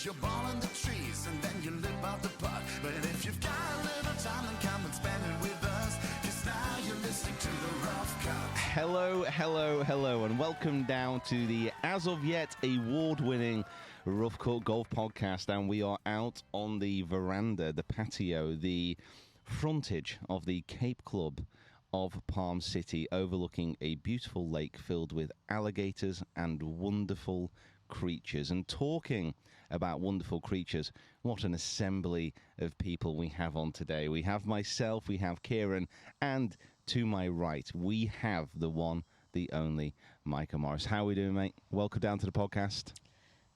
your ball in the trees and then you lip out the putt. But if you've got a little time, then come and spend it with us, 'cause now you're listening to the Rough Cut. Hello, and welcome down to the, as of yet, award-winning Rough Cut Golf Podcast. And we are out on the veranda, the patio, the frontage of the Cape Club of Palm City, overlooking a beautiful lake filled with alligators and wonderful creatures. And talking about wonderful creatures, what an assembly of people we have on today. We have myself, we have Kieran, and to my right, we have the one, the only Micah Morris. How are we doing, mate? Welcome down to the podcast.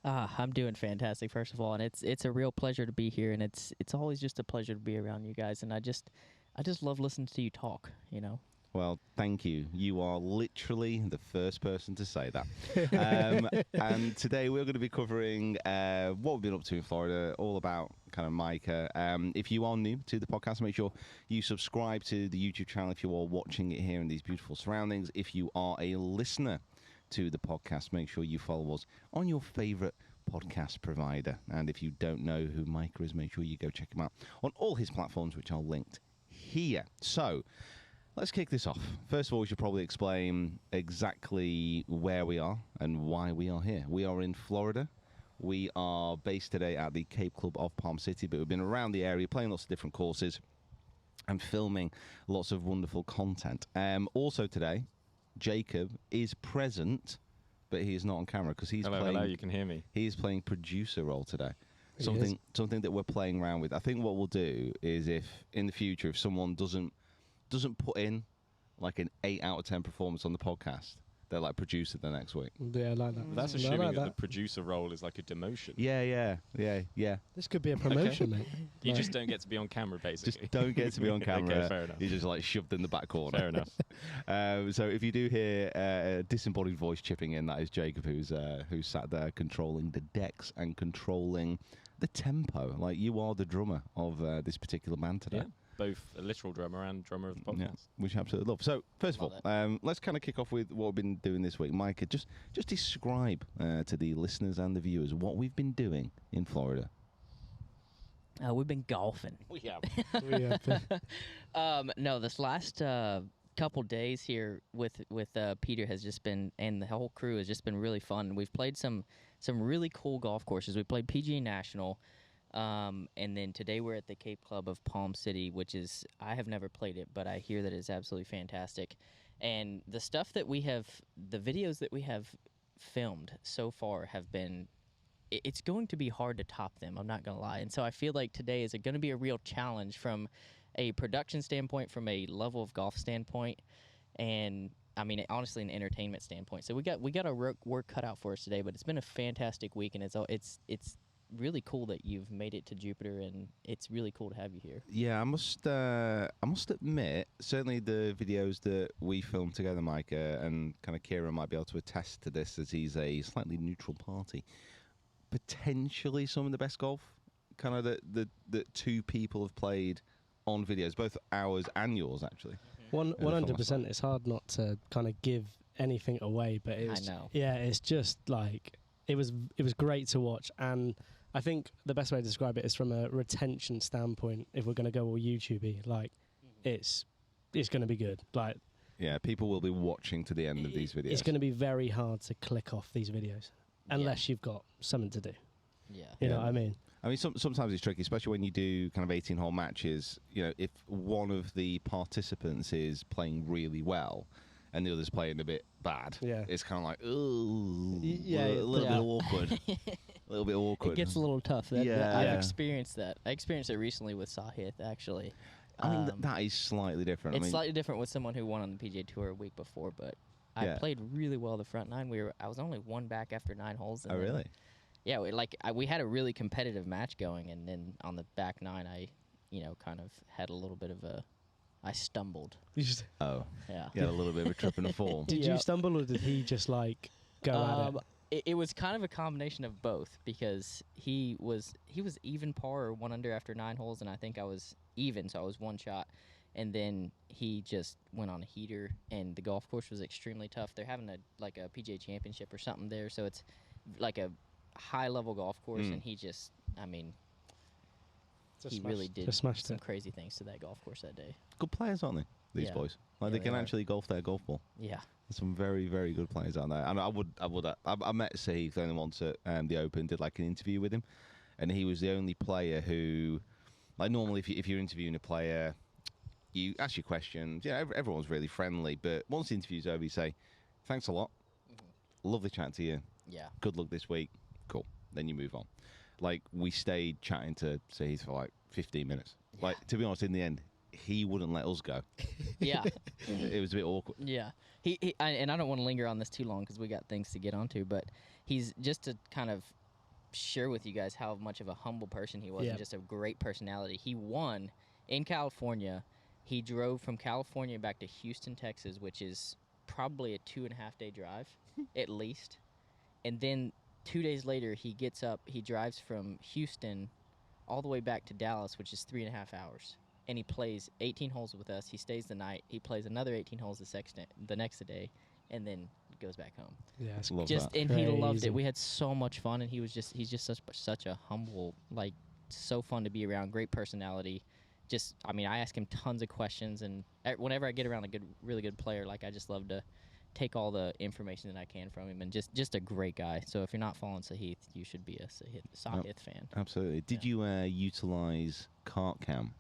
I'm doing fantastic, first of all, and it's a real pleasure to be here, and it's always just a pleasure to be around you guys, and I just love listening to you talk, you know. Well, thank you. You are literally the first person to say that. And today we're going to be covering what we've been up to in Florida, all about kind of Micah. If you are new to the podcast, make sure you subscribe to the YouTube channel if you are watching it here in these beautiful surroundings. If you are a listener to the podcast, make sure you follow us on your favorite podcast provider. And if you don't know who Micah is, make sure you go check him out on all his platforms, which are linked here. So let's kick this off. First of all, we should probably explain exactly where we are and why we are here. We are in Florida. We are based today at the Cape Club of Palm City, but we've been around the area playing lots of different courses and filming lots of wonderful content. Also today, Jacob is present, but he is not on camera because he's playing. Hello, you can hear me. He is playing producer role today. Something that we're playing around with. I think what we'll do is, if in the future, if someone doesn't put in like an 8 out of 10 performance on the podcast, they're like producer the next week. Yeah, I like that. That's assuming that the producer role is like a demotion. Yeah. This could be a promotion, mate. You just don't get to be on camera, basically. Just don't get to be on camera. Okay, fair enough. You're just like shoved in the back corner. Fair enough. So if you do hear a disembodied voice chipping in, that is Jacob, who's sat there controlling the decks and controlling the tempo. Like, you are the drummer of this particular band today. Yeah. Both a literal drummer and drummer of the podcast. Yeah, which I absolutely love. So, first of all, let's kind of kick off with what we've been doing this week. Micah, just describe to the listeners and the viewers what we've been doing in Florida. We've been golfing. We have. No, this last couple days here with Peter has just been, and the whole crew has just been really fun. We've played some really cool golf courses. We played PGA National. And then today we're at the Cape Club of Palm City, which is, I have never played it, but I hear that it's absolutely fantastic. And the stuff that we have, the videos that we have filmed so far have been, it's going to be hard to top them, I'm not going to lie. And so I feel like today is going to be a real challenge from a production standpoint, from a level of golf standpoint, and I mean, honestly, an entertainment standpoint. So we got our work cut out for us today, but it's been a fantastic week, and it's really cool that you've made it to Jupiter, and it's really cool to have you here. Yeah, I must admit, certainly the videos that we filmed together, Micah, and kind of Kieran might be able to attest to this, as he's a slightly neutral party. Potentially some of the best golf, kind of that two people have played on videos, both ours and yours, actually. 100%. It's hard not to kind of give anything away, but it's, I know. Yeah, it's just like it was great to watch, and I think the best way to describe it is from a retention standpoint. If we're going to go all YouTubey, like it's going to be good. Like, yeah, people will be watching to the end of these videos. It's going to be very hard to click off these videos unless you've got something to do. Yeah, you know what I mean. I mean, sometimes it's tricky, especially when you do kind of 18-hole matches. You know, if one of the participants is playing really well and the other's playing a bit bad, it's kind of like, ooh, a little bit awkward. A little bit awkward. It gets a little tough. I've experienced that. I experienced it recently with Sahith, actually. I mean, that is slightly different. It's slightly different with someone who won on the PGA Tour a week before, but I played really well the front nine. I was only one back after 9 holes. And really? Yeah, we had a really competitive match going, and then on the back 9, I, kind of had a little bit of I stumbled. Yeah. You had a little bit of a trip and a fall. Did you stumble, or did he just like go at it? It was kind of a combination of both, because he was even par or 1 under after 9 holes, and I think I was even, so I was 1 shot. And then he just went on a heater, and the golf course was extremely tough. They're having a PGA Championship or something there, so it's like a high-level golf course, and he just, I mean, he really did just smashed some it. crazy things to that golf course that day. Good players, aren't they? These Yeah. boys. Like Yeah, they they can are. actually golf their golf ball. Yeah. There's some very, very good players out there. And I met Sahith only once at the Open, did like an interview with him, and he was the only player who, like normally if you're interviewing a player, you ask your questions. Yeah, everyone's really friendly, but once the interview's over, you say, thanks a lot. Lovely chatting to you. Yeah. Good luck this week. Cool. Then you move on. Like, we stayed chatting to Sahith for like 15 minutes. Yeah. Like, to be honest, in the end, he wouldn't let us go. Yeah. It was a bit awkward. Yeah. And I don't want to linger on this too long because we got things to get onto, but he's just to kind of share with you guys how much of a humble person he was and just a great personality. He won in California. He drove from California back to Houston, Texas, which is probably a 2.5-day drive at least. And then 2 days later, he gets up, he drives from Houston all the way back to Dallas, which is 3.5 hours. And he plays 18 holes with us. He stays the night. He plays another 18 holes the next day, and then goes back home. Yeah, it's Love Just that. and he loved Crazy. it. We had so much fun, and he's just such a humble, like, so fun to be around. Great personality. Just, I mean, I ask him tons of questions, and whenever I get around a really good player, like, I just love to take all the information that I can from him, and just a great guy. So if you're not following Sahith, you should be a Sahith fan. Absolutely. Did you utilize kart cam?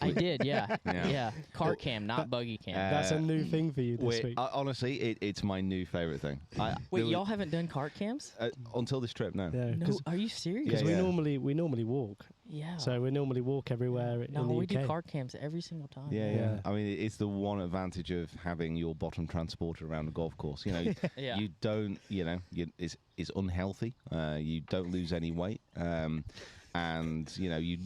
I did, yeah. Yeah. Yeah. Cart cam, not buggy cam. That's a new thing for you this week. Honestly, it's my new favourite thing. Wait, y'all haven't done cart cams? Until this trip, no. Yeah, No, are you serious? because Yeah, we normally walk. Yeah. So we normally walk everywhere No, in the we UK. do cart cams every single time. Yeah, Yeah. yeah. I mean, it's the one advantage of having your bottom transporter around the golf course. You know, Yeah. you don't, it's unhealthy. You don't lose any weight. And, you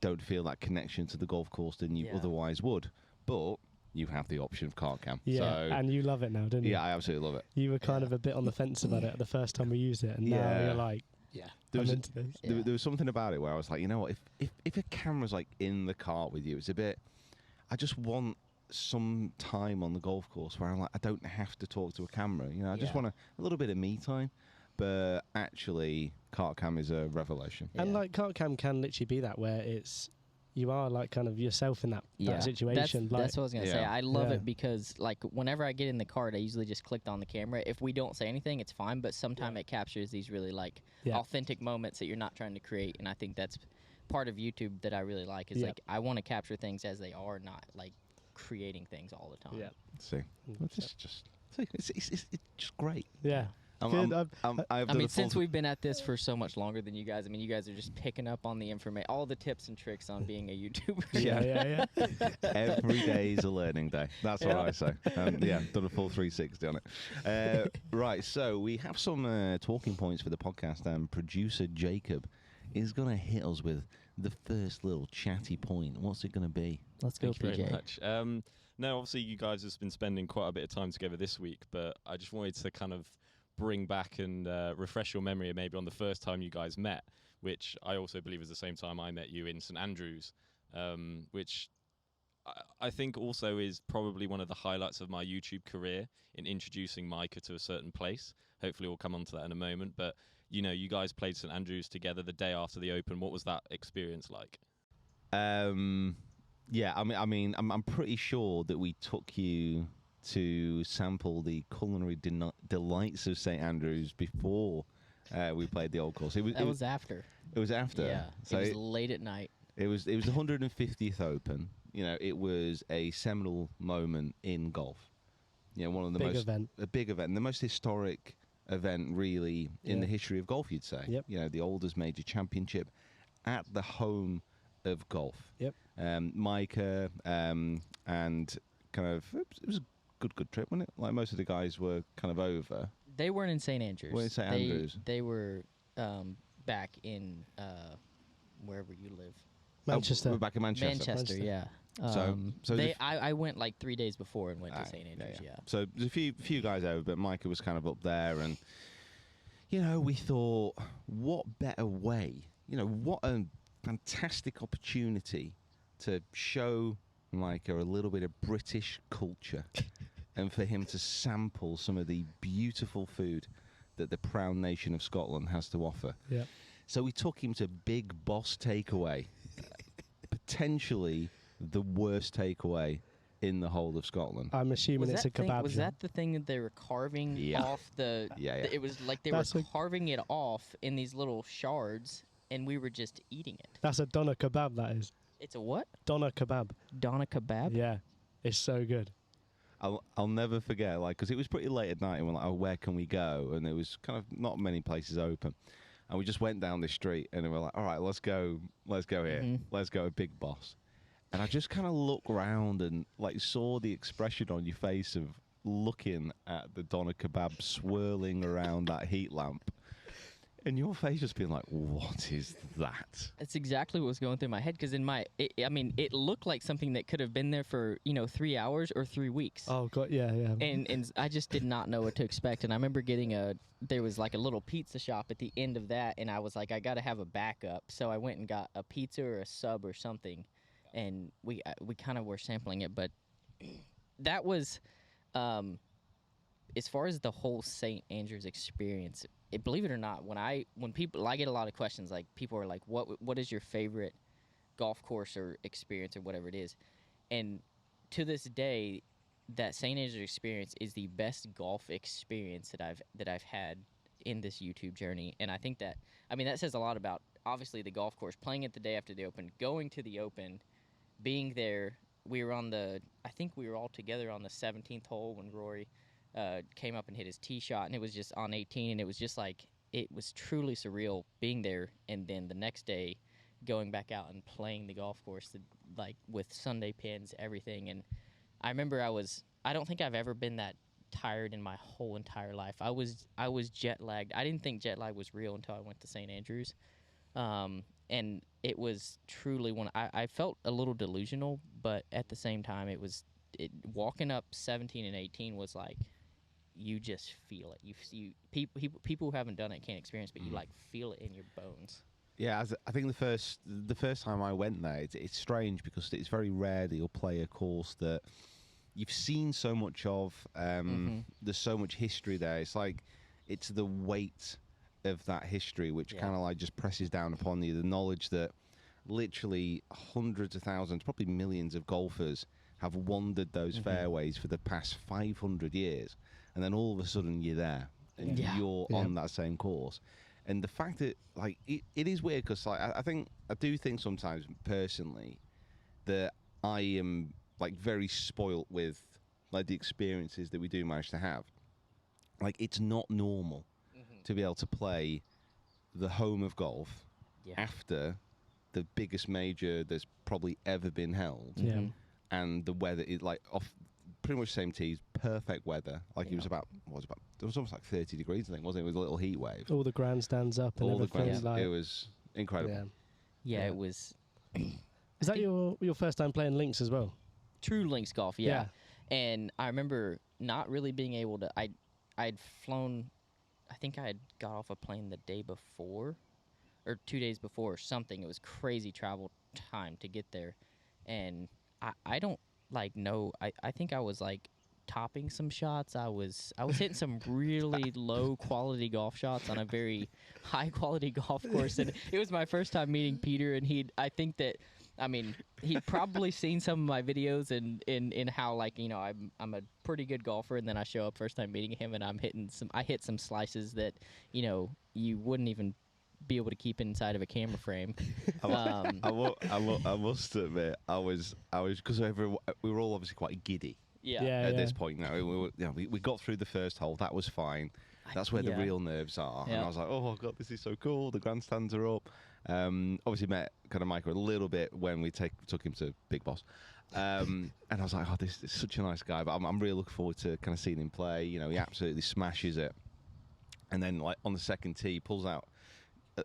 don't feel that connection to the golf course than you Yeah. otherwise would. But you have the option of kart cam. Yeah, So, and you love it now, don't you? yeah, I absolutely love it. You were kind of a bit on the fence about it the first time we used it, and now Yeah. you're like, yeah, There I'm was, into this. Yeah. there was something about it where I was like, you know what, if a camera's like in the cart with you, it's a bit, I just want some time on the golf course where I'm like, I don't have to talk to a camera. I just Yeah. want a little bit of me time. But actually, kart cam is a revelation. And Yeah. like kart cam can literally be that, where you are like kind of yourself in that situation. That's what I was gonna say. Yeah. I love Yeah. it because, like, whenever I get in the cart, I usually just clicked on the camera. If we don't say anything, it's fine. But sometimes it captures these really Yeah. authentic moments that you're not trying to create. And I think that's part of YouTube that I really like. Is Yeah. like I want to capture things as they are, not like creating things all the time. Yeah. See, it's just great. Yeah. I've I done mean, a full since we've been at this for so much longer than you guys, I mean, you guys are just picking up on the information, all the tips and tricks on being a YouTuber. Yeah. Every day is a learning day. That's what I say. Done a full 360 on it. Right, so we have some talking points for the podcast, and producer Jacob is going to hit us with the first little chatty point. What's it going to be? Let's go, Thank you very PJ. much. No, obviously you guys have been spending quite a bit of time together this week, but I just wanted to kind of bring back and refresh your memory maybe on the first time you guys met, which I also believe is the same time I met you in St Andrews, which I think also is probably one of the highlights of my YouTube career in introducing Micah to a certain place. Hopefully we'll come on to that in a moment, but you guys played St Andrews together the day after the Open. What was that experience like? Yeah, I mean, I'm pretty sure that we took you to sample the culinary delights of St Andrews before we played the old course. That was after. It was after. Yeah. So it was late at night. it was the 150th Open. It was a seminal moment in golf. One of the a big event, the most historic event really in the history of golf, you'd say. Yep. The oldest major championship at the home of golf. Yep. Micah and kind of it was a good trip, wasn't it? Like most of the guys were kind of over. They weren't in St. Andrews. We're in St. Andrews. They were back in wherever you live. Manchester. We're back in Manchester. Manchester, yeah. So I went like 3 days before and went to St. Andrews, yeah. So there's a few guys over, but Micah was kind of up there, and we thought, what better way? What a fantastic opportunity to show Micah a little bit of British culture, and for him to sample some of the beautiful food that the proud nation of Scotland has to offer. Yeah. So we took him to Big Boss Takeaway, potentially the worst takeaway in the whole of Scotland. I'm assuming it's a kebab Was shop. that the thing that they were carving Yeah. off the? Yeah, yeah. It was like they That's were a- carving it off in these little shards, and we were just eating it. That's a doner kebab, that is. It's a what? Doner kebab. Doner kebab. Yeah. It's so good. I'll never forget, like, because it was pretty late at night, and we're like, oh, where can we go? And there was kind of not many places open. And we just went down the street, and we were like, all right, let's go here. Mhm. Let's go to Big Boss. And I just kind of looked round and, like, saw the expression on your face of looking at the doner kebab swirling around that heat lamp. And your face just being like, what is that? That's exactly what was going through my head because it looked like something that could have been there for 3 hours or 3 weeks. Oh, God. Yeah, yeah. And I just did not know what to expect. And I remember there was like a little pizza shop at the end of that, and I was like, I got to have a backup. So I went and got a pizza or a sub or something, and we kind of were sampling it. But that was, as far as the whole St. Andrews experience, believe it or not, when people, I get a lot of questions, like people are like, what is your favorite golf course or experience or whatever it is, and to this day, that St. Andrews experience is the best golf experience that I've had in this YouTube journey. And I think that says a lot about obviously the golf course, playing it the day after the Open, going to the Open, being there. We were I think we were all together on the 17th hole when Rory came up and hit his tee shot, and it was just on 18, and it was just like, it was truly surreal being there, and then the next day going back out and playing the golf course, like with Sunday pins, everything. And I remember I don't think I've ever been that tired in my whole entire life. I was jet lagged. I didn't think jet lag was real until I went to St. Andrews. And it was truly I felt a little delusional, but at the same time, walking up 17 and 18 was like, you just feel it. You people who haven't done it can't experience, but you like feel it in your bones. Yeah, I think the first time I went there, it's strange because it's very rare that you'll play a course that you've seen so much of. There's so much history there. It's like it's the weight of that history which kind of like just presses down upon you. The knowledge that literally hundreds of thousands, probably millions of golfers have wandered those fairways for the past 500 years, and then all of a sudden you're there and you're on that same course. And the fact that, like, it is weird because, like, I do think sometimes personally that I am, like, very spoilt with, like, the experiences that we do manage to have. Like, it's not normal to be able to play the home of golf after the biggest major that's probably ever been held. Yeah. And the weather is, like, off pretty much the same tees, perfect weather. Like, it was about, it was almost like 30 degrees, I think, wasn't it? It was a little heat wave. All the grandstands up and All the everything. grounds, it was incredible. Yeah, it was. Is that your first time playing links as well? True links golf, yeah. And I remember not really being able to. I'd flown. I think I had got off a plane the day before, or 2 days before, or something. It was crazy travel time to get there, and I don't know. I think I was like topping some shots. I was hitting some really low quality golf shots on a very high quality golf course, and it was my first time meeting Peter, and he'd probably seen some of my videos and in how, like, you know, I'm a pretty good golfer, and then I show up first time meeting him, and I hit some slices that, you know, you wouldn't even be able to keep inside of a camera frame. I must admit, I was because we were all obviously quite giddy. At this point, we got through the first hole. That was fine. That's where the real nerves are. And I was like, oh god, this is so cool. The grandstands are up. Obviously met kind of Micah a little bit when we took him to Big Boss. And I was like, oh, this is such a nice guy. But I'm really looking forward to kind of seeing him play. You know, he absolutely smashes it. And then, like, on the second tee, pulls out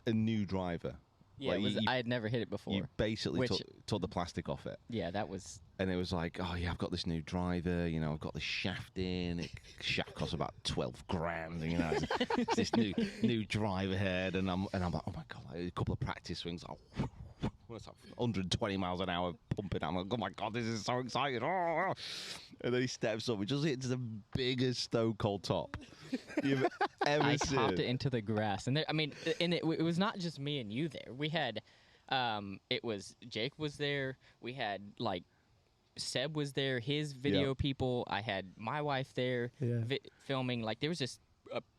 a new driver. Yeah, like, I had never hit it before. You basically took the plastic off it. Yeah, that was... And it was like, oh yeah, I've got this new driver, you know, I've got the shaft in. Shaft costs about 12 grand, you know. It's this new driver head, and I'm like, oh my god, like, a couple of practice swings, like, it's like 120 miles an hour pumping. I'm like, oh my god, this is so exciting. Oh. And then he steps up. He just hits the biggest stone cold top you've ever I seen. topped it into the grass, and there, I mean, and it was not just me and you there. We had, it was Jake was there. We had like Seb was there. His video people. I had my wife there filming. Like there was just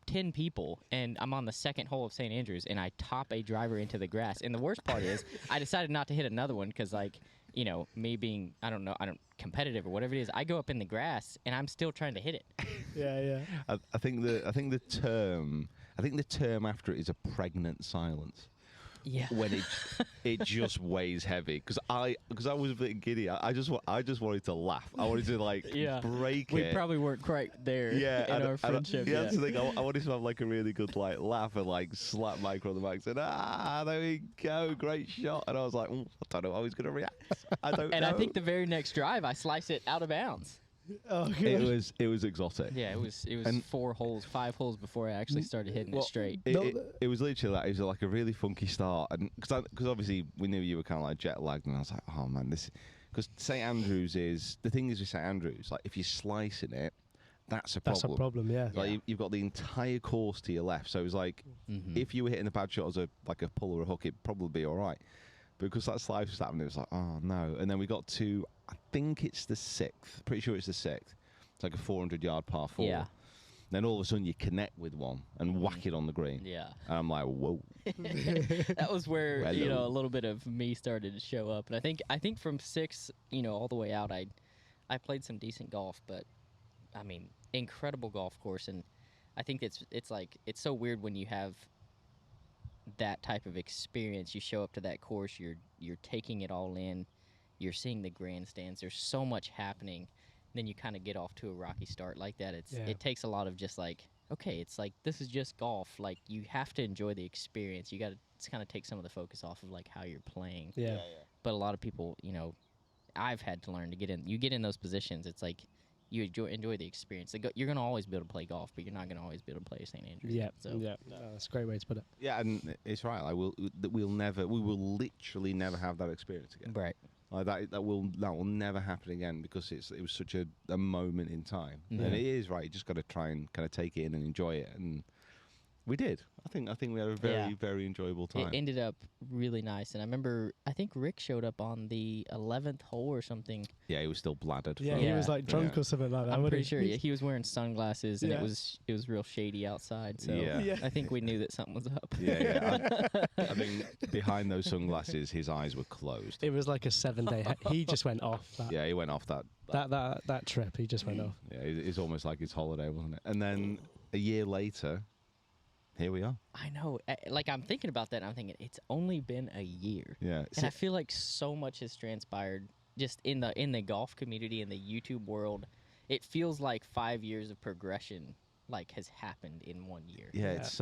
10 people, and I'm on the second hole of St. Andrews, and I top a driver into the grass. And the worst part is, I decided not to hit another one because like. You know, me being, I don't competitive or whatever it is, I go up in the grass and I'm still trying to hit it. Yeah. I think the term after it is a pregnant silence. Yeah. When it just weighs heavy because I was a bit giddy. I just wanted to laugh. I wanted to like break it. We probably weren't quite there in our friendship. That's the thing. I wanted to have like a really good like laugh and like slap Micah on the back and said, there we go, great shot. And I was like, I don't know how he's gonna react. I don't know. And I think the very next drive I slice it out of bounds. Oh, gosh. It was exotic. Yeah, it was And 5 holes before I actually started hitting it straight. It was literally that. It was like a really funky start, and because obviously we knew you were kind of like jet lagged, and I was like, oh man, this because St Andrews is the thing is with St Andrews, like if you're slicing it, that's a problem. That's a problem, yeah. Like you've got the entire course to your left, so it was like if you were hitting a bad shot as a pull or a hook, it'd probably be all right. Because that slice was happening, it was like, oh no. And then we got to, I think it's the 6th. Pretty sure it's the 6th. It's like a 400-yard par 4. Yeah. Then all of a sudden you connect with one and whack it on the green. Yeah. And I'm like, whoa. That was where Hello. a little bit of me started to show up. And I think from 6, all the way out, I played some decent golf, but I mean, incredible golf course. And I think it's so weird when you have that type of experience. You show up to that course, you're taking it all in, you're seeing the grandstands, there's so much happening, then you kind of get off to a rocky start like that. It takes a lot of just like, okay, it's like this is just golf, like you have to enjoy the experience. You got to kind of take some of the focus off of like how you're playing. But a lot of people, I've had to learn to get in those positions, it's like you enjoy the experience. You're going to always be able to play golf, but you're not going to always be able to play St. Andrews. Yeah, so. That's a great way to put it. Yeah, and it's right. Like we will literally never have that experience again. Right. Like that will never happen again because it was such a moment in time. And it is right. You just got to try and kind of take it in and enjoy it. And we did. I think we had a very, very enjoyable time. It ended up really nice. And I think Rick showed up on the 11th hole or something. Yeah, he was still bladdered. Yeah, he was like drunk or something like that. I'm pretty sure he was wearing sunglasses, and it was real shady outside. So I think we knew that something was up. I mean, behind those sunglasses, his eyes were closed. It was like a 7-day. He just went off. He went off that trip. He just went off. Yeah, it's almost like his holiday, wasn't it? And then a year later, here we are. I know. Like, I'm thinking about that, and I'm thinking, it's only been a year. Yeah. And I feel like so much has transpired just in the golf community, in the YouTube world. It feels like 5 years of progression, like, has happened in 1 year. Yeah, it's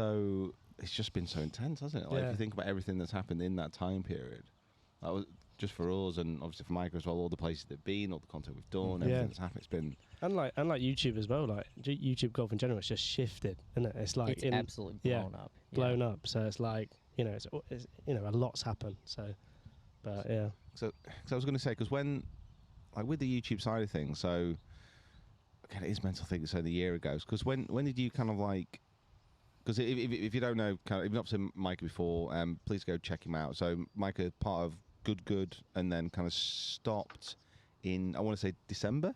just been so intense, hasn't it? Like, if you think about everything that's happened in that time period, that was just for us and obviously for Micah as well, all the places they've been, all the content we've done, everything that's happened. It's bbeen... And like YouTube as well, like YouTube golf in general, it's just shifted, isn't it? It's like it's absolutely blown up. Blown up. So it's like, it's a lot's happened. So, but yeah. So I was going to say, because when, like with the YouTube side of things, so, again, it is mental thing to say the year ago, because when did you kind of like, because if you don't know, kind of, if you've not seen Micah before, please go check him out. So Micah, part of Good, and then kind of stopped in, I want to say December?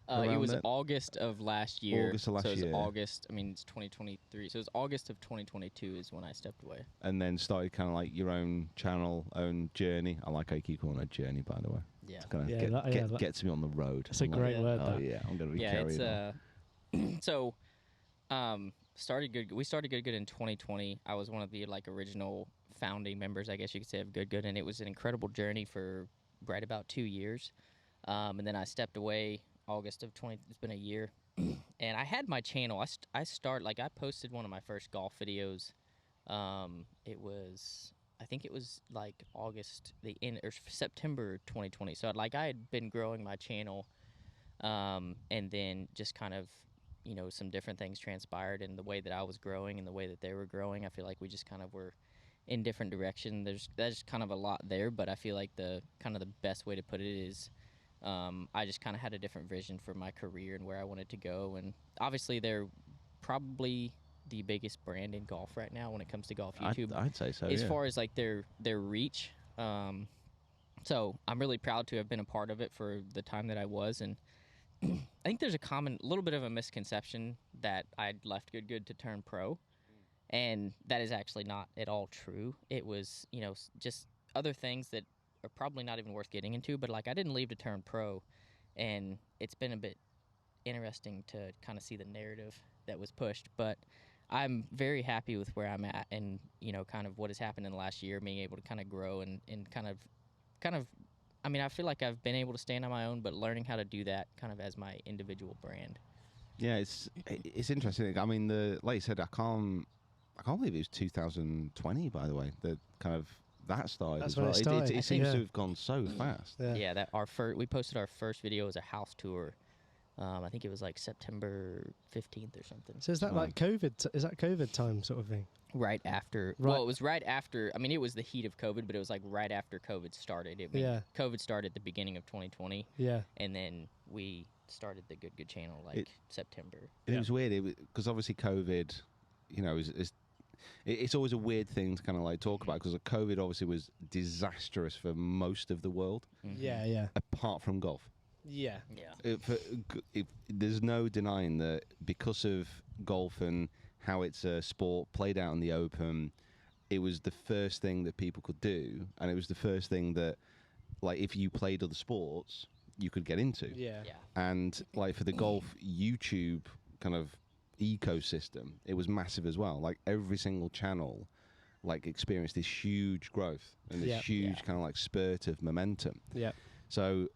It was August of last year. August of last year. So it was August, it's 2023. So it was August of 2022 is when I stepped away. And then started kind of like your own channel, own journey. I like how you keep calling it a journey, by the way. Yeah. It's kind of gets me on the road. It's a great word. Oh, yeah. I'm going to be carrying on. So, we started Good in 2020. I was one of the original founding members, I guess you could say, of Good, and it was an incredible journey for right about 2 years. And then I stepped away August of 20. It's been a year, and I had my channel. I posted one of my first golf videos. I think it was like August, September 2020. So I had been growing my channel, and then just kind of, some different things transpired in the way that I was growing and the way that they were growing. I feel like we just kind of were in different directions. There's kind of a lot there, but I feel like the best way to put it is I just kind of had a different vision for my career and where I wanted to go. And obviously, they're probably the biggest brand in golf right now when it comes to golf YouTube. I'd say so. As Yeah. far as like their reach. So I'm really proud to have been a part of it for the time that I was. And I think there's a little bit of a misconception that I'd left Good to turn pro. And that is actually not at all true. It was, just other things that are probably not even worth getting into. But like I didn't leave to turn pro. And it's been a bit interesting to kind of see the narrative that was pushed. But I'm very happy with where I'm at and, kind of what has happened in the last year, being able to kind of grow and kind of, I mean, I feel like I've been able to stand on my own, but learning how to do that kind of as my individual brand. Yeah, it's interesting. I mean, like you said, I can't believe it was 2020. By the way, that started. That's as when well. it started. It seems Yeah. to have gone so fast. Yeah, that we posted our first video as a house tour. I think it was like September 15th or something. So is that like COVID? Is that COVID time sort of thing? Right after. Right. Well, it was right after. I mean, it was the heat of COVID, but it was like right after COVID started. Yeah. COVID started at the beginning of 2020. Yeah. And then we started the Good channel September. And it was weird because obviously COVID, it's always a weird thing to kind of like talk about because COVID obviously was disastrous for most of the world. Mm-hmm. Yeah. Apart from golf. Yeah. Yeah. There's no denying that because of golf and how it's a sport played out in the open, it was the first thing that people could do, and it was the first thing that, like, if you played other sports, you could get into. Yeah. Yeah. And like for the golf YouTube kind of ecosystem, it was massive as well. Like every single channel, like experienced this huge growth and this huge kind of like spurt of momentum. Yeah. So,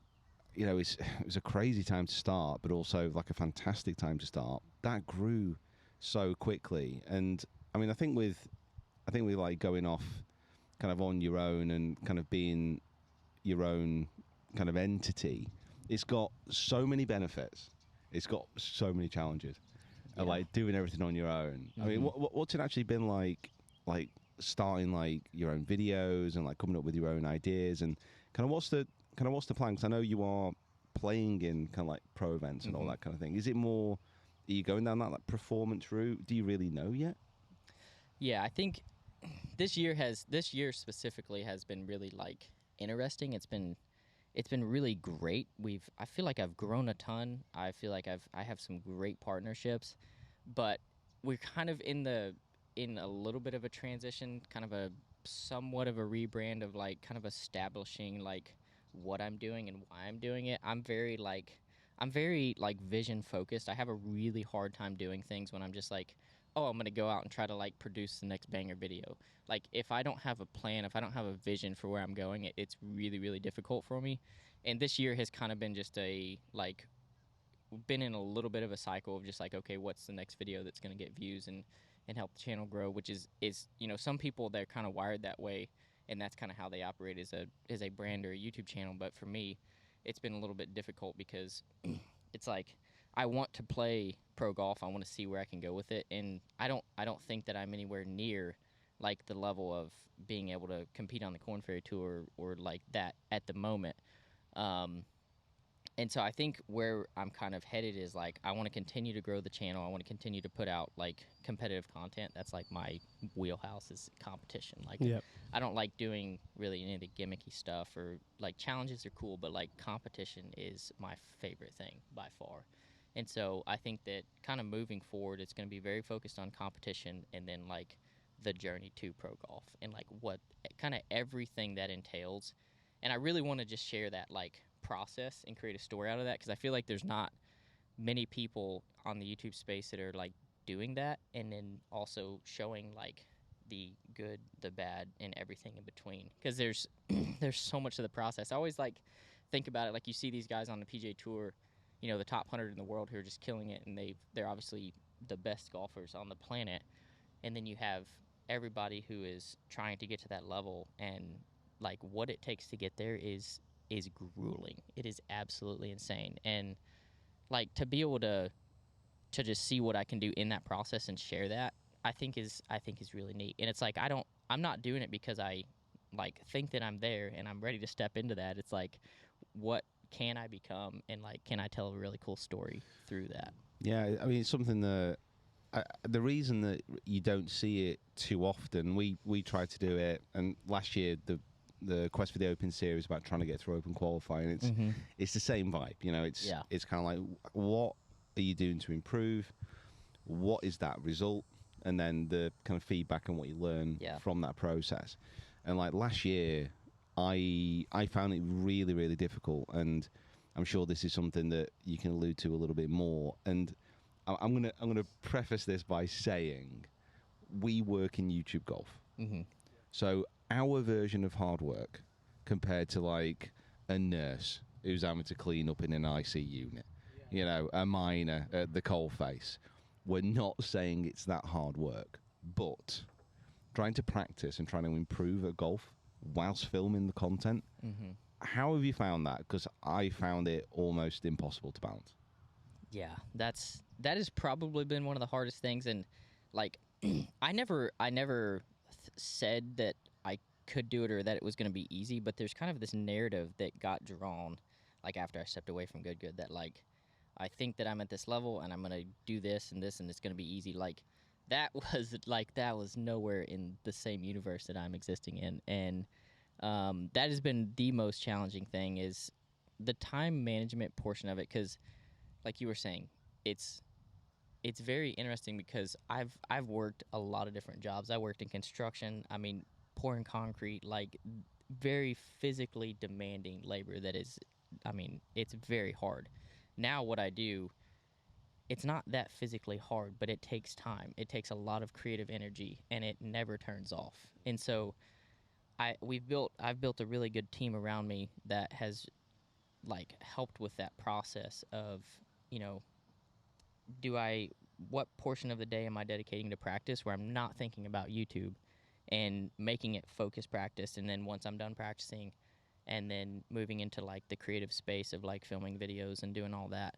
it was a crazy time to start, but also like a fantastic time to start. That grew so quickly, and I mean, I think we like going off kind of on your own and kind of being your own kind of entity. It's got so many benefits. It's got so many challenges. Yeah. Like doing everything on your own. I mean, what's it actually been like starting like your own videos and like coming up with your own ideas and kind of what's the plan? Because I know you are playing in kind of like pro events and all that kind of thing. Is it more? Are you going down that like performance route? Do you really know yet? Yeah, I think this year specifically has been really like interesting. It's been really great. I feel like I've grown a ton. I feel like I have some great partnerships, but we're kind of in a little bit of a transition, kind of a somewhat of a rebrand of like kind of establishing like what I'm doing and why I'm doing it. I'm very vision focused. I have a really hard time doing things when I'm just like, oh, I'm going to go out and try to like produce the next banger video. Like if I don't have a plan, if I don't have a vision for where I'm going, it's really, really difficult for me. And this year has kind of been just been in a little bit of a cycle of just like, okay, what's the next video that's going to get views and help the channel grow, which is some people, they're kind of wired that way. And that's kind of how they operate as a brand or a YouTube channel. But for me, it's been a little bit difficult because it's like I want to play pro golf. I want to see where I can go with it, and I don't think that I'm anywhere near like the level of being able to compete on the Corn Ferry Tour or like that at the moment. And so I think where I'm kind of headed is like I want to continue to grow the channel. I want to continue to put out like competitive content. That's like my wheelhouse is competition. Like I don't like doing really any of the gimmicky stuff or like challenges are cool, but like competition is my favorite thing by far. And so I think that kind of moving forward, it's going to be very focused on competition and then like the journey to pro golf and like what kind of everything that entails. And I really want to just share that like process and create a story out of that because I feel like there's not many people on the YouTube space that are like doing that and then also showing like the good, the bad, and everything in between because there's so much of the process. I always like think about it like you see these guys on the PGA Tour, the top 100 in the world who are just killing it and they're obviously the best golfers on the planet, and then you have everybody who is trying to get to that level and like what it takes to get there is grueling. It is absolutely insane. And like to be able to just see what I can do in that process and share that, I think is really neat. And it's like I'm not doing it because I like think that I'm there and I'm ready to step into that. It's like what can I become, and like can I tell a really cool story through that? Yeah, I mean, it's something that the reason that you don't see it too often, we tried to do it, and last year the Quest for the Open series about trying to get through Open qualifying, it's the same vibe, you know. It's kind of like, what are you doing to improve? What is that result? And then the kind of feedback and what you learn from that process. And like last year, I found it really, really difficult, and I'm sure this is something that you can allude to a little bit more. And I'm gonna preface this by saying we work in YouTube golf, so our version of hard work compared to like a nurse who's having to clean up in an IC unit, you know, a miner at the coalface. We're not saying it's that hard work, but trying to practice and trying to improve at golf whilst filming the content. How have you found that? Because I found it almost impossible to balance. Yeah, that has probably been one of the hardest things, and like I never said that I could do it or that it was going to be easy, but there's kind of this narrative that got drawn like after I stepped away from Good that like I think that I'm at this level and I'm going to do this and it's going to be easy. Like that was nowhere in the same universe that I'm existing in, and that has been the most challenging thing is the time management portion of it, because like you were saying, it's very interesting because I've worked a lot of different jobs. I worked in construction. I mean, pouring concrete, like very physically demanding labor that is, I mean, it's very hard. Now what I do, it's not that physically hard, but it takes time. It takes a lot of creative energy, and it never turns off. And so I've built a really good team around me that has like helped with that process of, you know, what portion of the day am I dedicating to practice where I'm not thinking about YouTube and making it focus practice, and then once I'm done practicing and then moving into like the creative space of like filming videos and doing all that.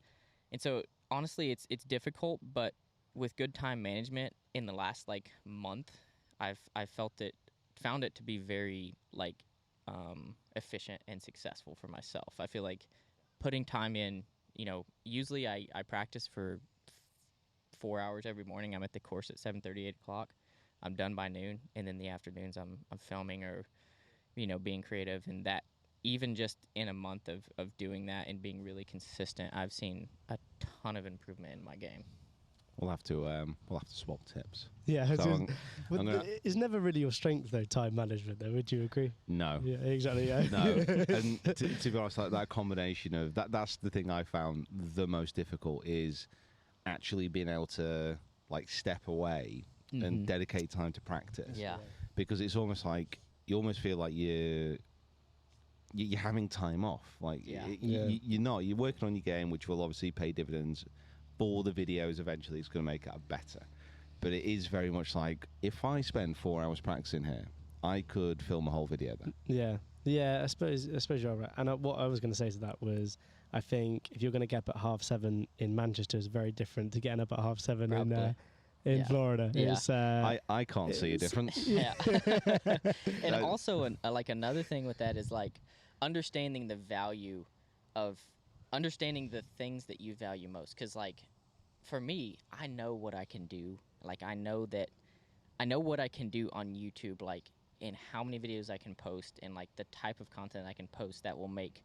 And so honestly it's difficult, but with good time management in the last like month, I've found it to be very like efficient and successful for myself. I feel like putting time in, you know, usually I practice for 4 hours every morning. I'm at the course at 7:30, 8 o'clock. I'm done by noon, and then the afternoons I'm filming or, you know, being creative. And that even just in a month of doing that and being really consistent, I've seen a ton of improvement in my game. We'll have to swap tips. Yeah, So it's never really your strength though, time management. Though, would you agree? No. Yeah, exactly. Yeah. No. And to be honest, like that combination of that's the thing I found the most difficult is actually being able to like step away and dedicate time to practice. Yeah. Because it's almost like you almost feel like you're having time off. Like you're not. You're working on your game, which will obviously pay dividends for the videos. Eventually, it's going to make it better. But it is very much like if I spend 4 hours practicing here, I could film a whole video then. Yeah. I suppose you're right. And what I was going to say to that was, I think if you're going to get up at 7:30 in Manchester, is very different to getting up at 7:30 in Florida. Yeah. I can't see a difference. Yeah. And also, like another thing with that is like understanding the value of understanding the things that you value most. Because like for me, I know what I can do. Like I know what I can do on YouTube. Like in how many videos I can post and like the type of content I can post that will make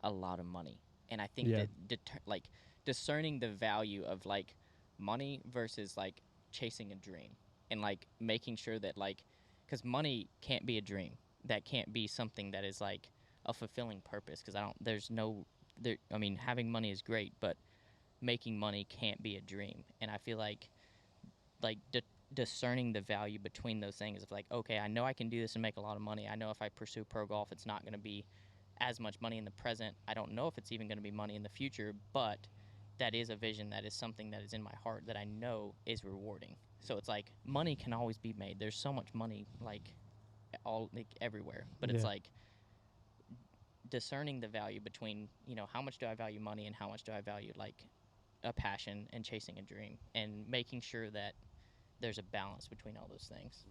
a lot of money. And I think that like discerning the value of like money versus like chasing a dream, and like making sure that like, because money can't be a dream, that can't be something that is like a fulfilling purpose, because I mean having money is great, but making money can't be a dream. And I feel like discerning the value between those things of like, okay, I know I can do this and make a lot of money. I know if I pursue pro golf, it's not going to be as much money in the present. I don't know if it's even going to be money in the future, but that is a vision, that is something that is in my heart that I know is rewarding. So it's like money can always be made. There's so much money like everywhere, but it's like discerning the value between, you know, how much do I value money and how much do I value like a passion and chasing a dream, and making sure that there's a balance between all those things.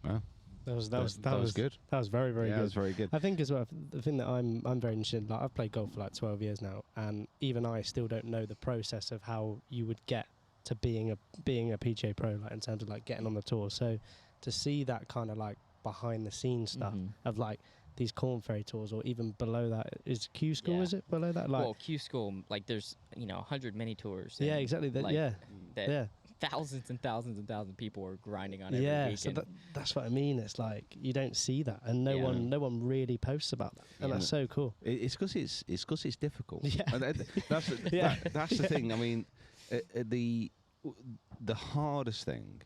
Well, That was good. That was very, very Yeah, good. it was very good. I think as well, the thing that I'm very interested in, like I've played golf for like 12 years now, and even I still don't know the process of how you would get to being a PGA pro, like in terms of like getting on the tour. So to see that kind of like behind the scenes stuff of like these Corn Ferry tours, or even below that, is Q School? Yeah. Is it below that? Like, well, Q School, like there's 100 mini tours. yeah, and, exactly. That, like, yeah, that yeah. thousands and thousands and thousands of people are grinding on every Yeah, weekend. so that's what I mean. It's like you don't see that, and no one really posts about that, and that's so cool. It's because it's difficult. Yeah. And that's the thing. I mean, the hardest thing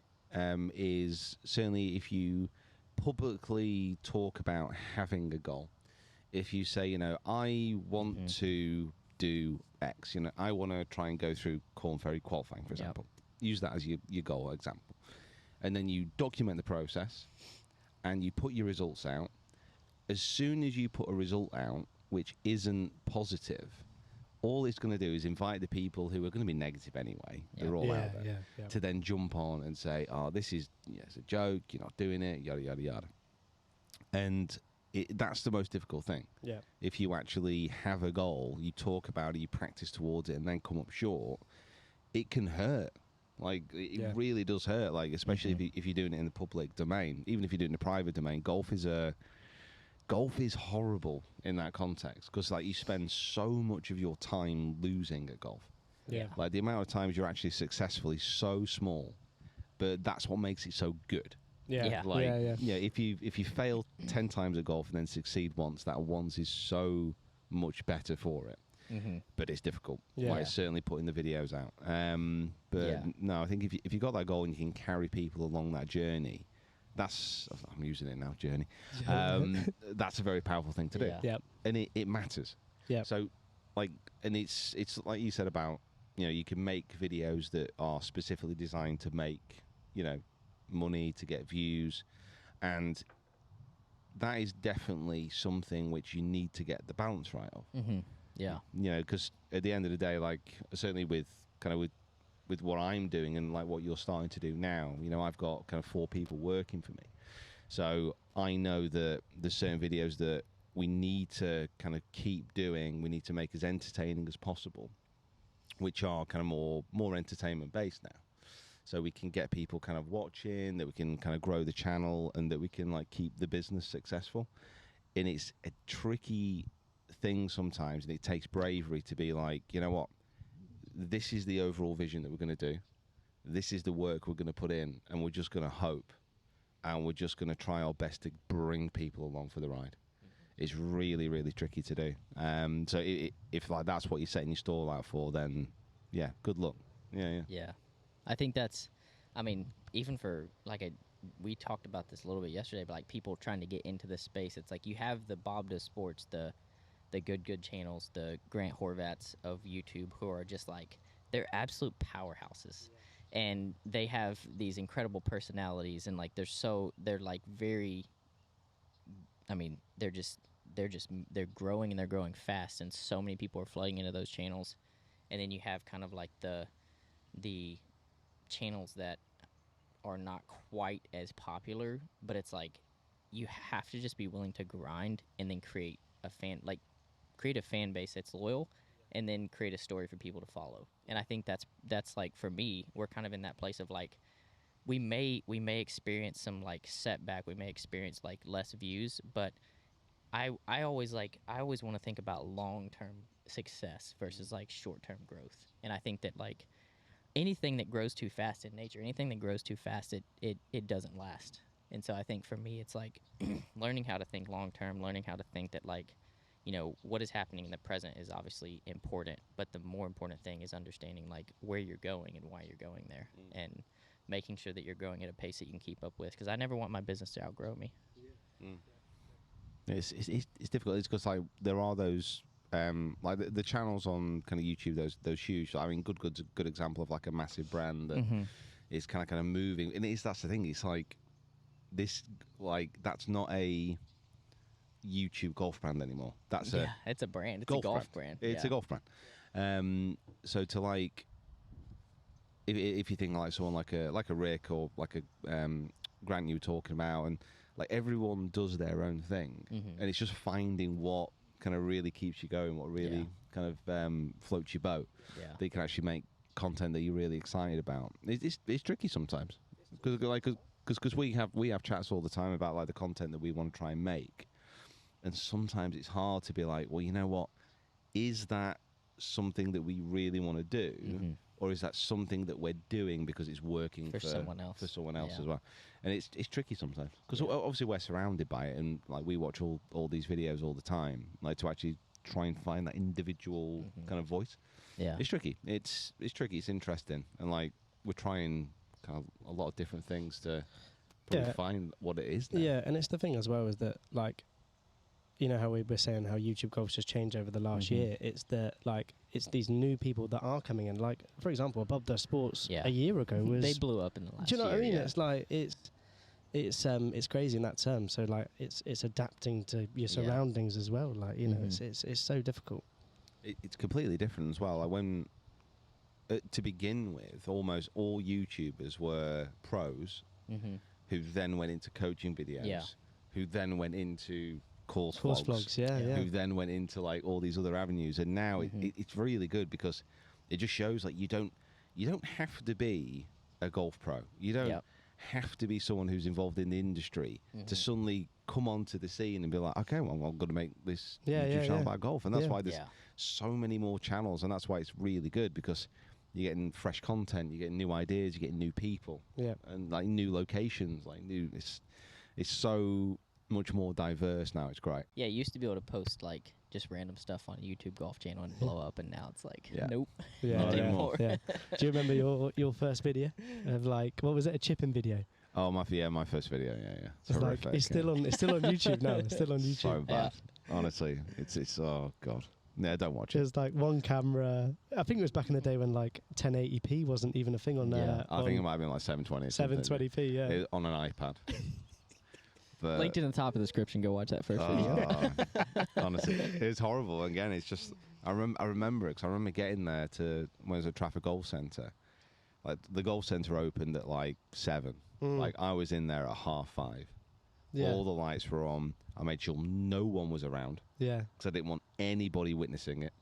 is certainly if you publicly talk about having a goal. If you say, I want to do X, I want to try and go through Corn Ferry qualifying, for example. Use that as your goal example. And then you document the process and you put your results out. As soon as you put a result out which isn't positive, all it's going to do is invite the people who are going to be negative anyway, they're all out there, to then jump on and say, oh, this is it's a joke, you're not doing it, yada, yada, yada. And that's the most difficult thing. Yeah. If you actually have a goal, you talk about it, you practice towards it, and then come up short, it can hurt. Like, it really does hurt, like, especially if you're doing it in the public domain. Even if you're doing it in the private domain, golf is horrible in that context, because like you spend so much of your time losing at golf. Yeah. Like the amount of times you're actually successful is so small, but that's what makes it so good. Yeah. Like, if you fail 10 times at golf and then succeed once, that once is so much better for it. But it's difficult. Like certainly putting the videos out. No, I think if you got that goal and you can carry people along that journey, I'm using it now, journey. That's a very powerful thing to do. Yeah. And it matters. Yeah. So, like, and it's like you said about, you can make videos that are specifically designed to make, money, to get views, and that is definitely something which you need to get the balance right of. Yeah. Because at the end of the day, like, certainly with what I'm doing and like what you're starting to do now, I've got kind of 4 people working for me. So I know that there's certain videos that we need to kind of keep doing. We need to make as entertaining as possible, which are kind of more entertainment based now. So we can get people kind of watching, that we can kind of grow the channel, and that we can like keep the business successful. And it's a tricky thing sometimes, and it takes bravery to be like, you know what, this is the overall vision that we're going to do. This is the work we're going to put in, and we're just going to hope, and we're just going to try our best to bring people along for the ride. It's really, really tricky to do. So if like that's what you're setting your stall out for, then good luck. Yeah. I think that's, even for we talked about this a little bit yesterday, but like people trying to get into this space, it's like you have the Bob Does Sports, the good channels, the Grant Horvats of YouTube, who are just like, they're absolute powerhouses. And they have these incredible personalities, and like they're like very, they're growing, and they're growing fast, and so many people are flooding into those channels. And then you have kind of like the channels that are not quite as popular, but it's like you have to just be willing to grind and then create a fan base that's loyal, and then create a story for people to follow. And I think that's like, for me, we're kind of in that place of like, we may experience some like setback, we may experience like less views, but I always want to think about long-term success versus like short-term growth. And I think that like anything that grows too fast in nature, anything that grows too fast, it doesn't last. And so I think for me, it's like learning how to think long-term, learning how to think that like, what is happening in the present is obviously important, but the more important thing is understanding like where you're going and why you're going there, and making sure that you're growing at a pace that you can keep up with. Because I never want my business to outgrow me. It's difficult. It's because like there are those like the channels on kind of YouTube, those huge. I mean, Good's a good example of like a massive brand that is kind of moving, and that's the thing. It's like this, like that's not a YouTube golf brand anymore. It's a brand. It's a golf brand. It's a golf brand. So to like, if you think like someone like a Rick or like a Grant you were talking about, and like everyone does their own thing, and it's just finding what kind of really keeps you going, what really kind of floats your boat. Yeah. That you can actually make content that you're really excited about. It's tricky sometimes because we have chats all the time about like the content that we want to try and make, and sometimes it's hard to be like, well, you know what, is that something that we really want to do, or is that something that we're doing because it's working for someone else? For someone else as well. And it's tricky sometimes because obviously we're surrounded by it, and like we watch all these videos all the time, like to actually try and find that individual kind of voice. Yeah. It's tricky. It's tricky. It's interesting, and like we're trying kind of a lot of different things to probably find what it is now. Yeah, and it's the thing as well is that like, you know how we were saying how YouTube golf's just changed over the last year. It's that like it's these new people that are coming in. Like for example, Above the Sports a year ago was they blew up in the last. Do you know what I mean? year, It's like it's crazy in that term. So like it's adapting to your surroundings as well. Like you know it's so difficult. It's completely different as well. Like when to begin with, almost all YouTubers were pros who then went into coaching videos, who then went into course vlogs, who then went into like all these other avenues, and now it's really good because it just shows like you don't have to be a golf pro. You don't have to be someone who's involved in the industry to suddenly come onto the scene and be like, okay, well, I'm going to make this YouTube channel about golf, and that's why there's so many more channels, and that's why it's really good because you're getting fresh content, you're getting new ideas, you're getting new people, and like new locations, like new. It's so much more diverse now. It's great. Yeah, you used to be able to post like just random stuff on a YouTube golf channel and blow up, and now it's like nope, not anymore. Do you remember your first video of like what was it, a chipping video? Oh my first video, It's like it's still on YouTube now. It's still on YouTube. So bad, honestly. It's oh god. Yeah, don't watch it. There's like one camera. I think it was back in the day when like 1080p wasn't even a thing on there. I think it might have been like 720. 720p, yeah. On an iPad. But linked in the top of the description. Go watch that first video. Honestly, it was horrible. Again, it's just I remember it because I remember getting there to when it was at Trafford Golf Centre. Like the golf centre opened at like 7. Like I was in there at 5:30. All the lights were on. I made sure no one was around. Yeah. Because I didn't want anybody witnessing it.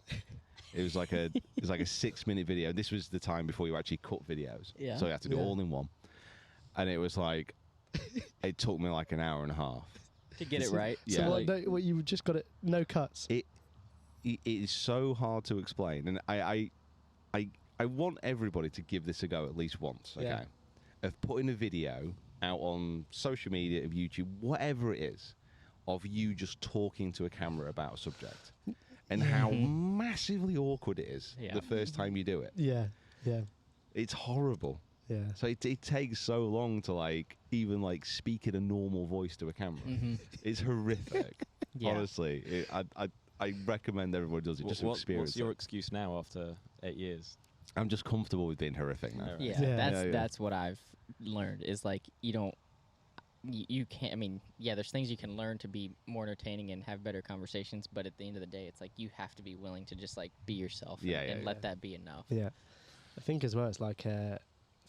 It was like a 6-minute video. This was the time before you actually cut videos. Yeah. So you had to do it all in one. And it was like it took me like an hour and a half to get it right. So what you just got it no cuts. It is so hard to explain, and I want everybody to give this a go at least once. Okay. Yeah. Of putting a video out on social media, of YouTube, whatever it is, of you just talking to a camera about a subject, and how massively awkward it is the first time you do it. Yeah. It's horrible. Yeah. So it takes so long to like even like speak in a normal voice to a camera. It's horrific. Honestly, I recommend everyone does it just to experience. What's your excuse now after 8 years? I'm just comfortable with being horrific now. That's what I've learned is like you can't. I mean, there's things you can learn to be more entertaining and have better conversations, but at the end of the day, it's like you have to be willing to just like be yourself and let that be enough. Yeah, I think as well it's like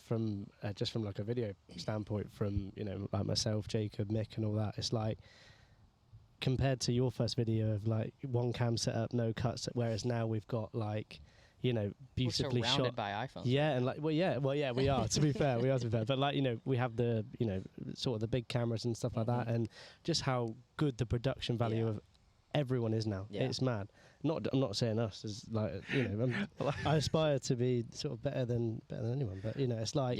from just from like a video standpoint, from like myself, Jacob, Mick, and all that. It's like compared to your first video of like one cam setup, no cuts, whereas now we've got like beautifully We're surrounded shot by iPhones. Yeah, and like we are to be fair, but like we have the sort of the big cameras and stuff like that, and just how good the production value of everyone is now. It's mad. I'm not saying us as like I aspire to be sort of better than anyone, but it's like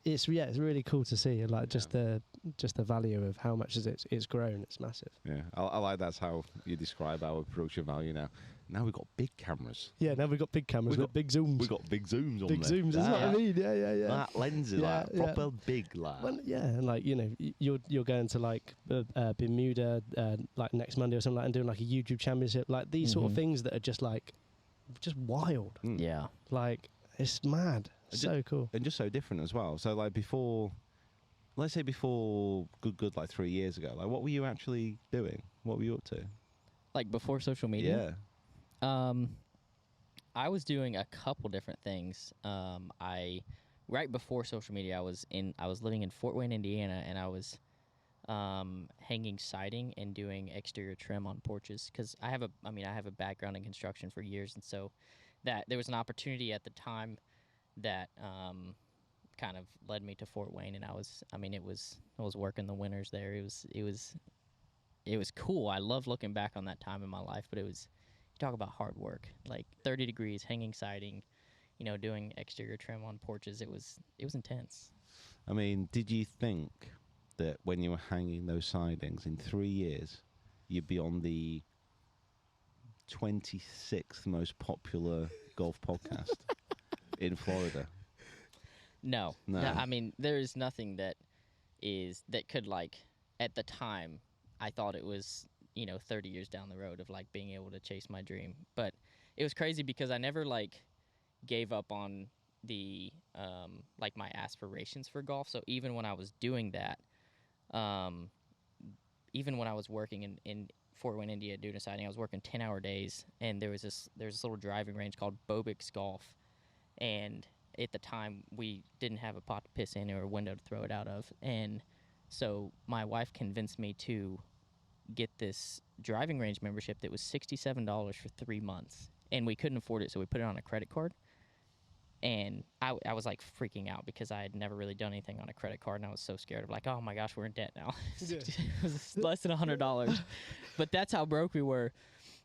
it's really cool to see like just the value of how much it's grown. It's massive. Yeah, I like that's how you describe our production value now. Now we've got big cameras. Yeah, now we've got big cameras. We've got big zooms. We've got big zooms on big there. Big zooms, is what I mean. Yeah. That lenses, like proper big, like. Well, yeah, and like you're going to like Bermuda like next Monday or something like, and doing like a YouTube championship, like these sort of things that are just wild. Yeah, like it's mad. So cool and just so different as well. So like let's say before good like 3 years ago, like what were you actually doing? What were you up to? Like before social media? Yeah. I was doing a couple different things. I right before social media, I was living in Fort Wayne, Indiana, and I was hanging siding and doing exterior trim on porches because I have a background in construction for years, and so that there was an opportunity at the time that kind of led me to Fort Wayne, and I was working the winters there. It was cool. I love looking back on that time in my life, but you talk about hard work, like 30 degrees, hanging siding, doing exterior trim on porches. It was intense. I mean, did you think that when you were hanging those sidings in 3 years, you'd be on the 26th most popular golf podcast in Florida? No. No. I mean, there is nothing that could, like, at the time, I thought it was, 30 years down the road of, like, being able to chase my dream. But it was crazy because I never, like, gave up on the, like, my aspirations for golf. So even when I was doing that, even when I was working in Fort Wayne, India, doing a siding, I was working 10-hour days, and there's this little driving range called Bobix Golf, and at the time we didn't have a pot to piss in or a window to throw it out of, and so my wife convinced me to get this driving range membership that was $67 for 3 months, and we couldn't afford it, so we put it on a credit card. And I was, like, freaking out because I had never really done anything on a credit card, and I was so scared of, like, oh, my gosh, we're in debt now. It was less than $100. But that's how broke we were.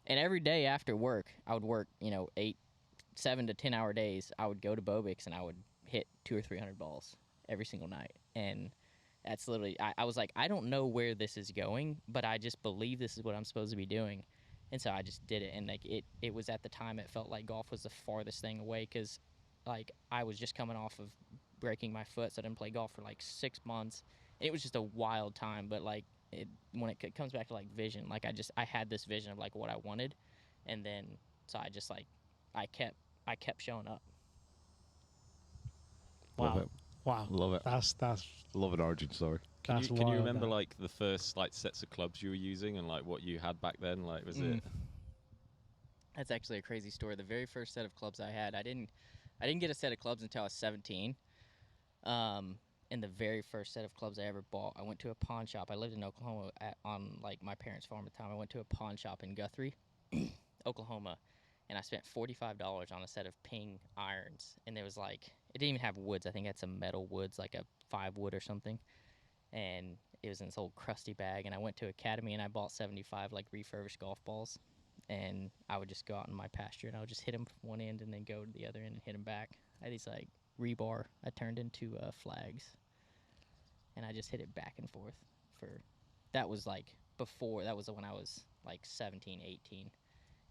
And every day after work, I would work, 7 to 10-hour days. I would go to Bobix, and I would hit 200 or 300 balls every single night. And that's literally, I was like, I don't know where this is going, but I just believe this is what I'm supposed to be doing. And so I just did it. And, like, it was at the time, it felt like golf was the farthest thing away because, like, I was just coming off of breaking my foot, so I didn't play golf for, like, 6 months. It was just a wild time, but, like, when it comes back to, like, vision, like, I had this vision of, like, what I wanted, and then, so I just, like, I kept showing up. Love Wow. it. Wow. Love it. That's Love an origin story. Can you wild, remember, that. like, the first, like, sets of clubs you were using and, like, what you had back then? Like, was it... That's actually a crazy story. The very first set of clubs I had, I didn't get a set of clubs until I was 17. And the very first set of clubs I ever bought, I went to a pawn shop. I lived in Oklahoma on, like, my parents' farm at the time. I went to a pawn shop in Guthrie, Oklahoma, and I spent $45 on a set of Ping irons. And there was, like, it didn't even have woods. I think it had some metal woods, like a 5 wood or something. And it was in this old crusty bag. And I went to Academy, and I bought 75, like, refurbished golf balls. And I would just go out in my pasture, and I would just hit them from one end and then go to the other end and hit them back. I had these, like, rebar I turned into flags, and I just hit it back and forth. That was, like, before, that was when I was, like, 17, 18,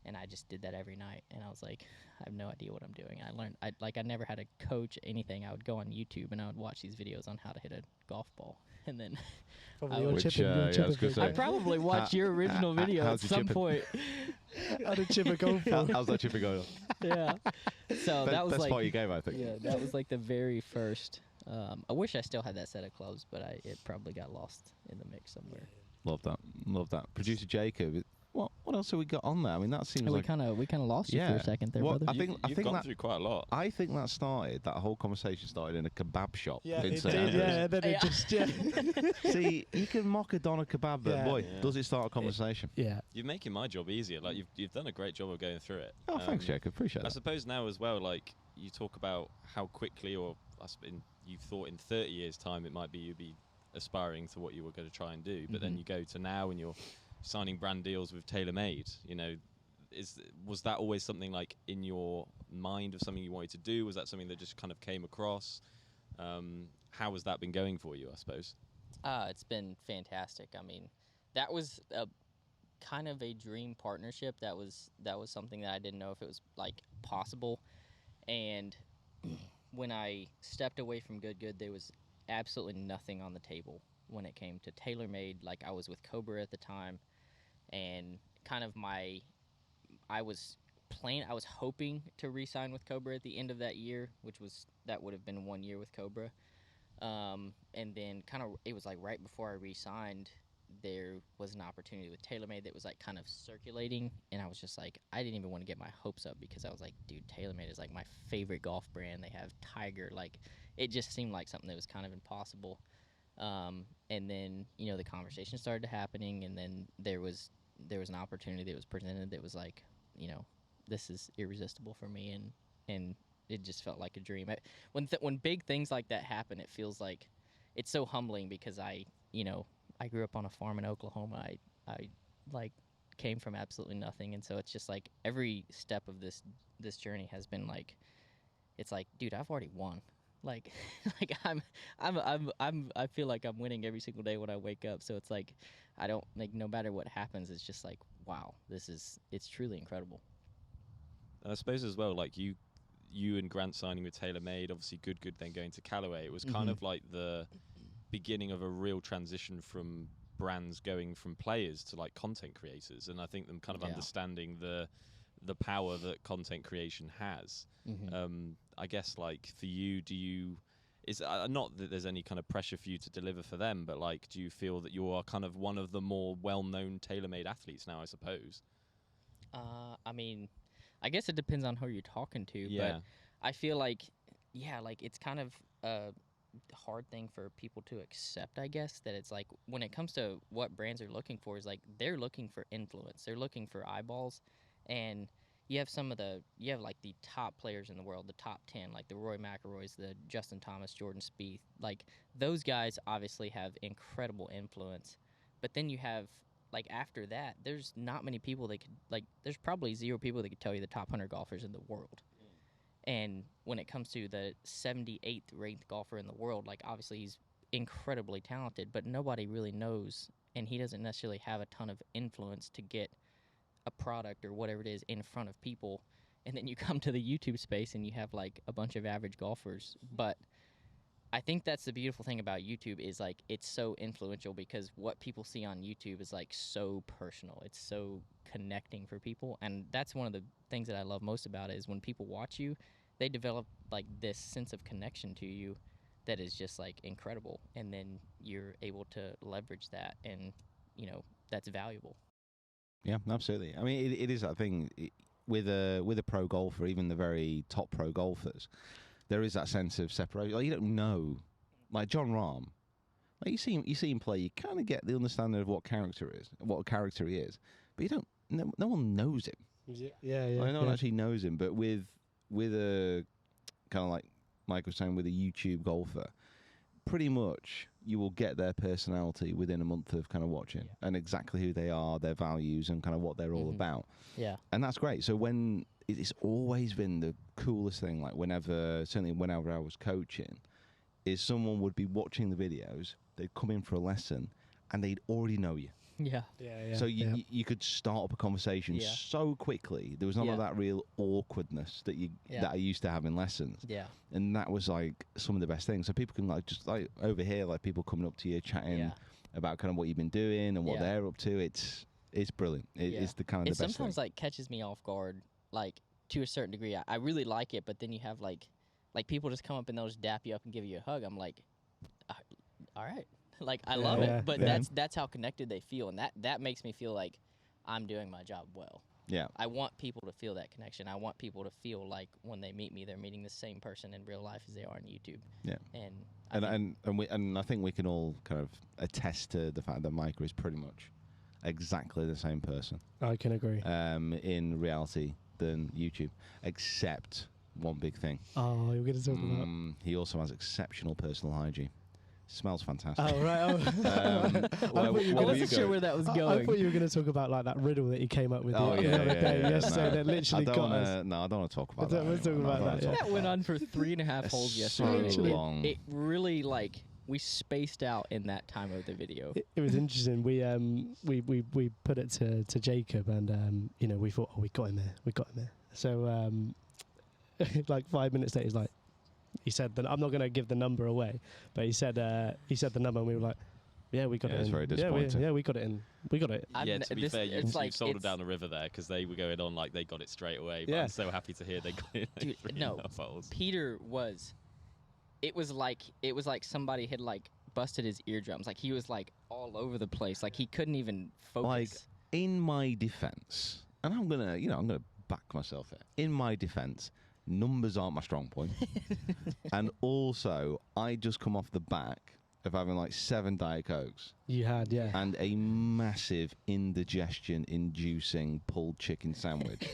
and I just did that every night, and I was like, I have no idea what I'm doing. I learned, I never had a coach, anything. I would go on YouTube, and I would watch these videos on how to hit a golf ball, and then Probably I your would- chipping, yeah, I was gonna video. say. I probably watched your original video how's at your some chipping? point. How did chipper go for? How's that chipper going? Yeah. So that was Best like part of your game, I think. yeah, that was like the very first. I wish I still had that set of clubs, but it probably got lost in the mix somewhere. Love that. Love that. Producer Jacob, what else have we got on there? I mean, that seems And we like... kind of lost you for Yeah. a second there, Well, brother. I You've think gone that- through quite a lot. I think that whole conversation started in a kebab shop. Yeah, in it St. did. Andrews. Yeah, then it just See, you can mock a doner kebab, but Yeah. boy, Yeah. does it start a conversation. yeah. You're making my job easier. Like, you've done a great job of going through it. Oh, thanks, Jacob. Appreciate I that. suppose now as well, like, you talk about how quickly, or you thought in 30 years' time it might be you'd be aspiring to what you were going to try and do, but then you go to now and you're signing brand deals with TaylorMade. You know, was that always something, like, in your mind of something you wanted to do? Was that something that just kind of came across? How has that been going for you, I suppose? It's been fantastic. I mean, that was a kind of a dream partnership. That was something that I didn't know if it was, like, possible. And when I stepped away from Good, there was absolutely nothing on the table when it came to TaylorMade. Like, I was with Cobra at the time, and kind of I was hoping to re-sign with Cobra at the end of that year, that would have been 1 year with Cobra. And then kind of, it was like right before I re-signed, there was an opportunity with TaylorMade that was like kind of circulating, and I was just like, I didn't even want to get my hopes up because I was like, dude, TaylorMade is like my favorite golf brand. They have Tiger, like it just seemed like something that was kind of impossible. And then the conversation started happening, and then there was an opportunity that was presented that was like, this is irresistible for me, and it just felt like a dream. When big things like that happen, it feels like it's so humbling because I grew up on a farm in Oklahoma. I like came from absolutely nothing, and so it's just like every step of this journey has been like, it's like, dude, I've already won. Like, I feel like I'm winning every single day when I wake up. So it's like, I don't like, no matter what happens, it's just like, wow, it's truly incredible. And I suppose as well, like you and Grant signing with TaylorMade, obviously good, then going to Callaway. It was kind of like the beginning of a real transition from brands going from players to like content creators, and I think them kind of understanding the power that content creation has. I guess like for you, is not that there's any kind of pressure for you to deliver for them, but like, do you feel that you are kind of one of the more well-known TaylorMade athletes now, I suppose? I mean, I guess it depends on who you're talking to, but I feel like, like it's kind of a hard thing for people to accept, I guess, that it's like when it comes to what brands are looking for, is like they're looking for influence, they're looking for eyeballs, and you have like the top players in the world, the top 10, like the Roy McIlroys, the Justin Thomas, Jordan Spieth. Like those guys obviously have incredible influence, but then you have like after that, there's not many people that could like. There's probably 0 people that could tell you the top 100 golfers in the world. And when it comes to the 78th ranked golfer in the world, like obviously he's incredibly talented, but nobody really knows, and he doesn't necessarily have a ton of influence to get a product or whatever it is in front of people. And then you come to the YouTube space and you have like a bunch of average golfers. But I think that's the beautiful thing about YouTube, is like it's so influential because what people see on YouTube is like so personal. It's so connecting for people, and that's one of the things that I love most about it, is when people watch you, they develop like this sense of connection to you that is just like incredible, and then you're able to leverage that, and that's valuable. Yeah, absolutely. I mean, it is that thing with a pro golfer, even the very top pro golfers. There is that sense of separation. Like, you don't know, like John Rahm. Like you see him play, you kind of get the understanding of what character he is, but you don't. No one knows him. Yeah. Like, no one actually knows him. But with a kind of like Mike was saying, with a YouTube golfer, pretty much you will get their personality within a month of kind of watching, and exactly who they are, their values, and kind of what they're all about. Yeah. And that's great. So when it's always been the coolest thing, like certainly whenever I was coaching, is someone would be watching the videos, they'd come in for a lesson, and they'd already know you. Yeah. Yeah. So you could start up a conversation so quickly. There was none of that real awkwardness that I used to have in lessons. Yeah. And that was like some of the best things. So people can like just like over here, like people coming up to you chatting about kind of what you've been doing and what they're up to. It's brilliant. It's the kind of the best sometimes thing. like catches me off guard, like to a certain degree. I really like it, but then you have like people just come up and they'll just dap you up and give you a hug. I'm like, all right. Like I love it, but that's how connected they feel, and that makes me feel like I'm doing my job well. Yeah. I want people to feel that connection. I want people to feel like when they meet me, they're meeting the same person in real life as they are on YouTube. Yeah. And I think we can all kind of attest to the fact that Micah is pretty much exactly the same person. I can agree. In reality than YouTube, except one big thing. Oh, you're going to talk about. He also has exceptional personal hygiene. Smells fantastic. Oh, right. I wasn't sure where that was going. I thought you were going to talk about like that riddle that he came up with the other day yesterday. No. That literally got us. No, I don't want to talk about that. We're talking about that. That went on for 3.5 holes yesterday. So long. It really like we spaced out in that time of the video. It was interesting. We put it to Jacob, and we thought, we got him there. So like 5 minutes later, he's like. He said that I'm not going to give the number away, but he said the number, and we were like, "Yeah, we got it." It's in. very disappointing. We got it in. We got it. Yeah, to be fair, you like, sold them down the river there because they were going on like they got it straight away. But I'm so happy to hear they got it. Dude, no, Peter was. It was like somebody had like busted his eardrums. Like he was like all over the place. Like he couldn't even focus. Like, in my defense, and I'm gonna back myself here. In my defense, numbers aren't my strong point. And also, I just come off the back of having like 7 Diet Cokes. You had, yeah. And a massive indigestion-inducing pulled chicken sandwich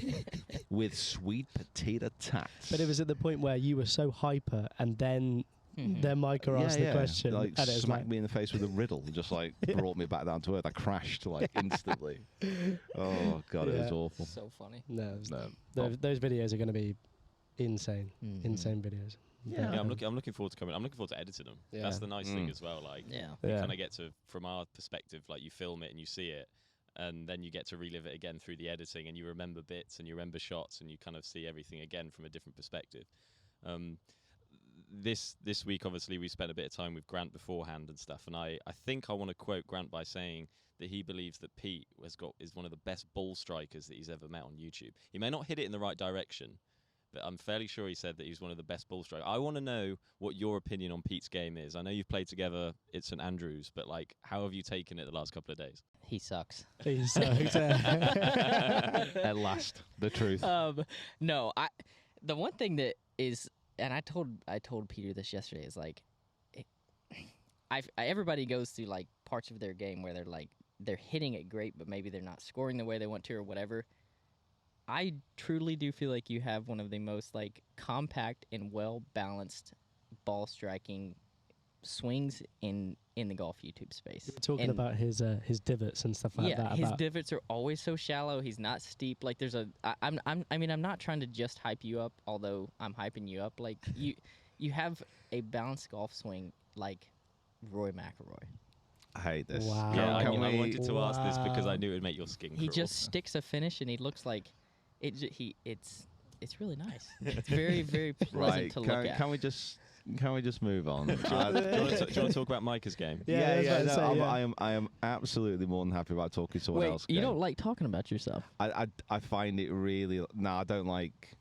with sweet potato tots. But it was at the point where you were so hyper, and then Micah asked the question. Like, and it was smacked me in the face with a riddle, just like brought me back down to earth. I crashed like instantly. Oh god, it was awful. So funny. No, those videos are going to be insane. Insane videos. Yeah, I'm looking forward to coming. I'm looking forward to editing them. Yeah. That's the nice thing as well. Like, you Yeah. kind of get to, from our perspective, like you film it and you see it, and then you get to relive it again through the editing, and you remember bits and you remember shots, and you kind of see everything again from a different perspective. This week, obviously, we spent a bit of time with Grant beforehand and stuff, and I think I want to quote Grant by saying that he believes that Pete is one of the best ball strikers that he's ever met on YouTube. He may not hit it in the right direction, but I'm fairly sure he said that he's one of the best ball strikers. I want to know what your opinion on Pete's game is. I know you've played together at St Andrews, but like, how have you taken it the last couple of days? He sucks. He sucks. At last, the truth. No, the one thing that is, and I told Peter this yesterday, is like, everybody goes through like parts of their game where they're hitting it great, but maybe they're not scoring the way they want to or whatever. I truly do feel like you have one of the most like compact and well balanced ball striking swings in the golf YouTube space. You're talking about his divots and stuff like that. Yeah, his divots are always so shallow. He's not steep. Like I'm not trying to just hype you up, although I'm hyping you up. Like you have a balanced golf swing like Roy McIlroy. I hate this. Wow. Yeah, I wanted to ask this because I knew it would make your skin He crawl. just sticks a finish, and he looks like it's really nice. It's very, very pleasant to look at. Can we just move on? Do you want to talk about Micah's game? I am absolutely more than happy about talking to someone else. You don't like talking about yourself. I find it really. No, I don't like.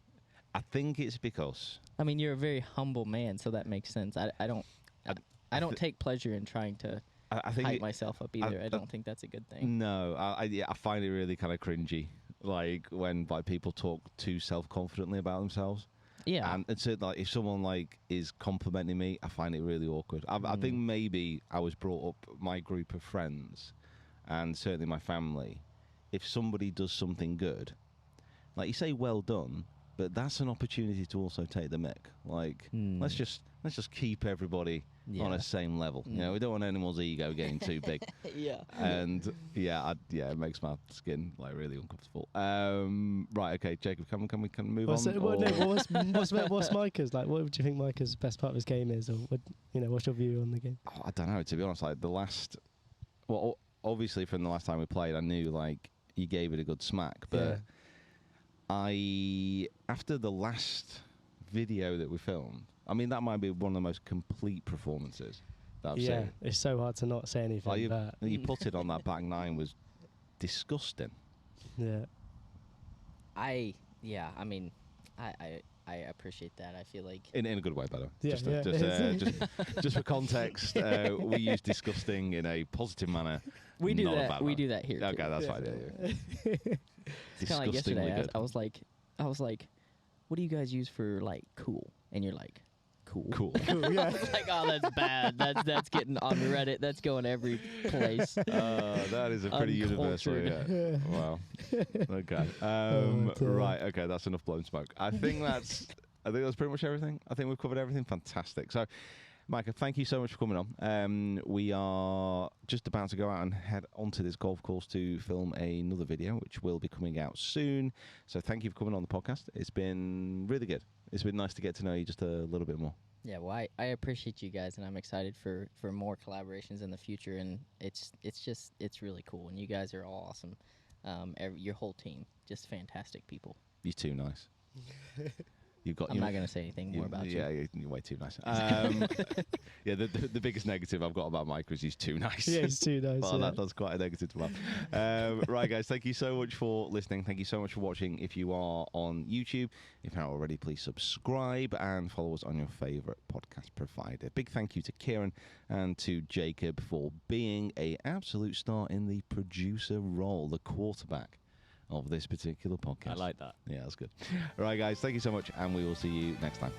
I think it's because. I mean, you're a very humble man, so that makes sense. I don't take pleasure in trying to I think hype myself up either. I don't think that's a good thing. No, I find it really kind of cringy, like when people talk too self-confidently about themselves. Yeah, and so like if someone like is complimenting me, I find it really awkward. I think maybe I was brought up, my group of friends, and certainly my family. If somebody does something good, like you say, well done, but that's an opportunity to also take the mick. Like let's just keep everybody on a same level. You know, we don't want anyone's ego getting too big. yeah. And it makes my skin like really uncomfortable. Right, okay, Jacob, can we move on? What's Micah's like? What do you think Micah's best part of his game is, or what's your view on the game? Oh, I don't know. To be honest, like obviously from the last time we played, I knew like you gave it a good smack, but after the last video that we filmed, I mean, that might be one of the most complete performances that I've seen. It's so hard to not say anything. You put it on that back nine was disgusting. Yeah. I appreciate that. I feel like In a good way, by the way. Yeah, Just for context, we use disgusting in a positive manner. we do not a that. bad We one. do that here. Okay, too. that's fine. Yeah. It's kind of like yesterday. Disgustingly good. I was like, what do you guys use for like cool? And you're like, cool. Cool. Yeah. Like, oh, that's bad. That's getting on Reddit. That's going every place. That is a pretty universal. Yeah. Wow. Okay. Right. Okay. That's enough blown smoke. I think that's pretty much everything. I think we've covered everything. Fantastic. So, Micah, thank you so much for coming on. We are just about to go out and head onto this golf course to film another video, which will be coming out soon. So thank you for coming on the podcast. It's been really good. It's been nice to get to know you just a little bit more. Yeah, well, I appreciate you guys, and I'm excited for more collaborations in the future. And it's really cool, and you guys are all awesome. Your whole team, just fantastic people. You're too nice. You've got. I'm not going to say anything more about you. Yeah, you're way too nice. Yeah, the biggest negative I've got about Micah is he's too nice. Yeah, he's too nice. Well, yeah. that's quite a negative to have. Right, guys, thank you so much for listening. Thank you so much for watching. If you are on YouTube, if you're not already, please subscribe and follow us on your favourite podcast provider. Big thank you to Kieran and to Jacob for being an absolute star in the producer role, the quarterback of this particular podcast. I like that. Yeah, that's good. All right, guys, thank you so much, and we will see you next time.